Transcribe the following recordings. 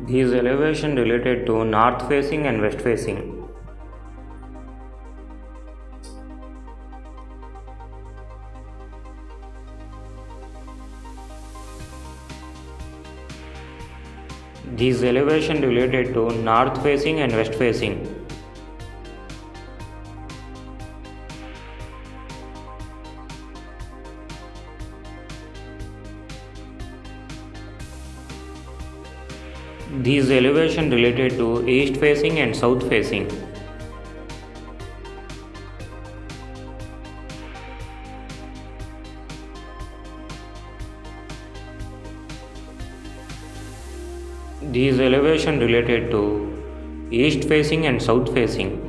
These elevation related to north facing and west facing. These elevation related to north facing and west facing. These elevation related to east facing and south facing. These elevation related to east facing and south facing.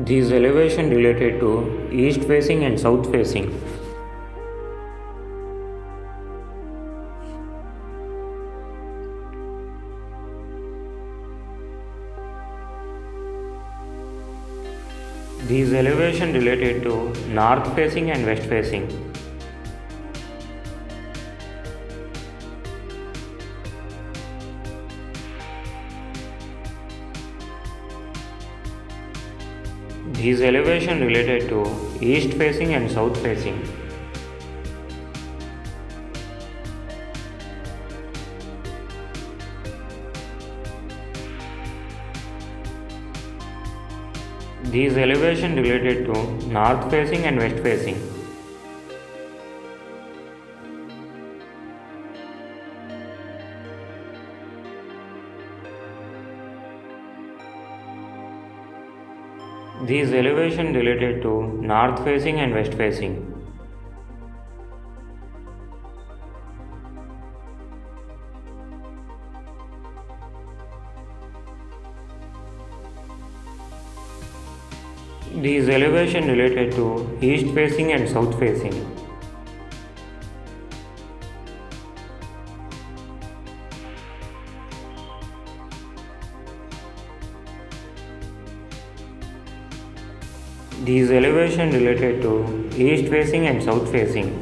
These elevation related to east facing and south facing. These elevation related to north facing and west facing. These elevation related to east facing and south facing. These elevation related to north facing and west facing. These elevation related to north facing and west facing. These elevation related to east facing and south facing. These elevation related to east facing and south facing.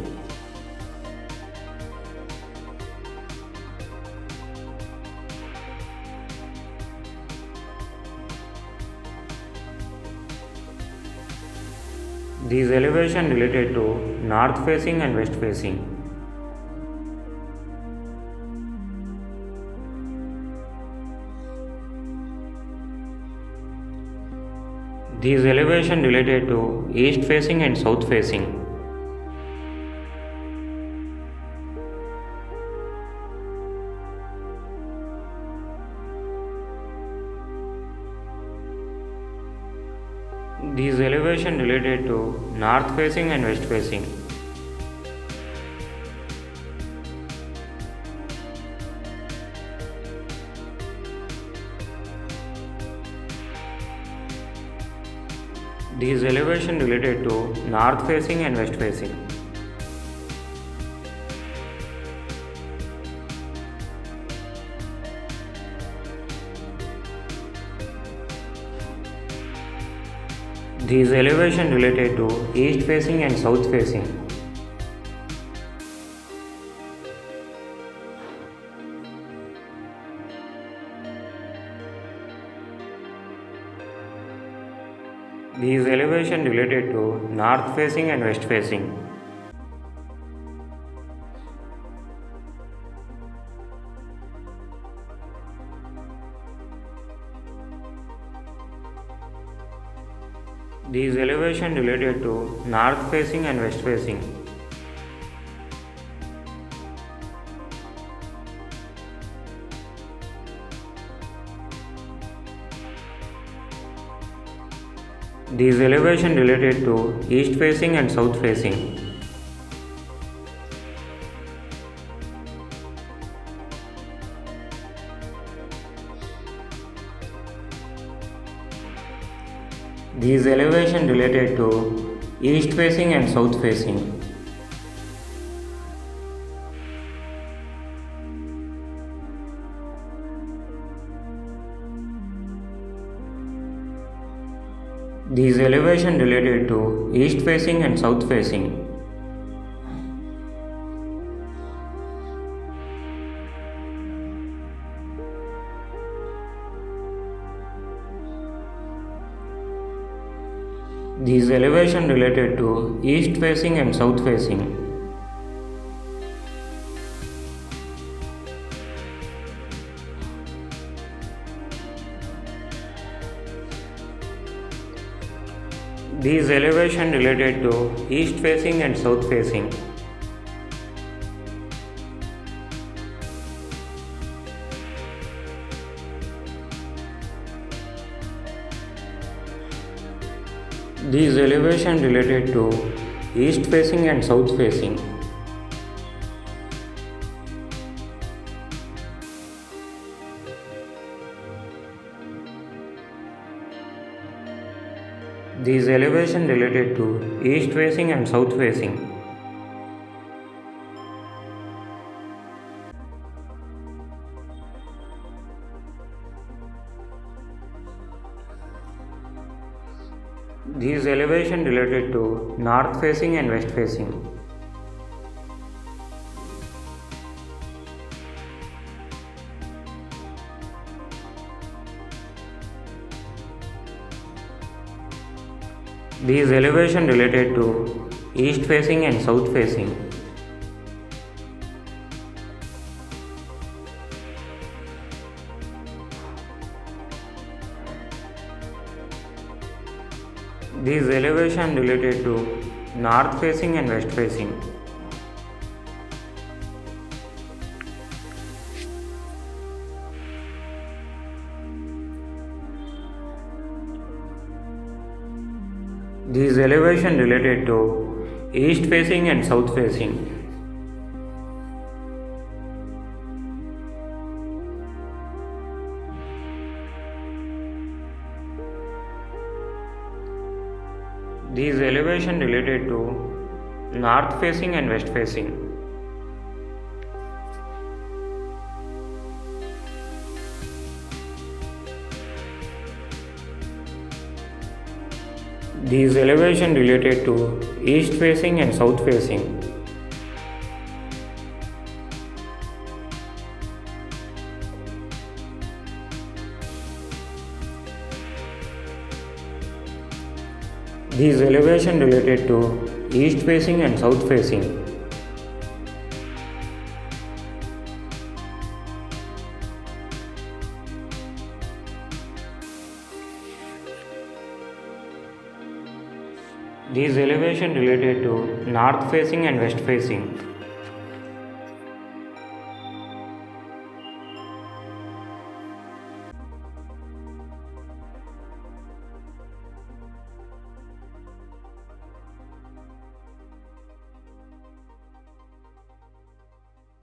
These elevation related to north facing and west facing. These elevation related to east facing and south facing. These elevation related to north facing and west facing. These elevation related to north facing and west facing. These elevation related to east facing and south facing. These elevation related to north facing and west facing. These elevation related to north facing and west facing. These elevation related to east facing and south facing. These elevation related to east facing and south facing. These elevation related to east facing and south facing. These elevation related to east facing and south facing. These elevation related to east facing and south facing. These elevation related to east facing and south facing. These elevation related to east facing and south facing. These elevation related to north facing and west facing. These elevation related to east facing and south facing. These elevation related to north facing and west facing. These elevation related to east facing and south facing. These elevation related to north facing and west facing. These elevation related to east facing and south facing. These elevation related to east facing and south facing. These elevation related to north facing and west facing.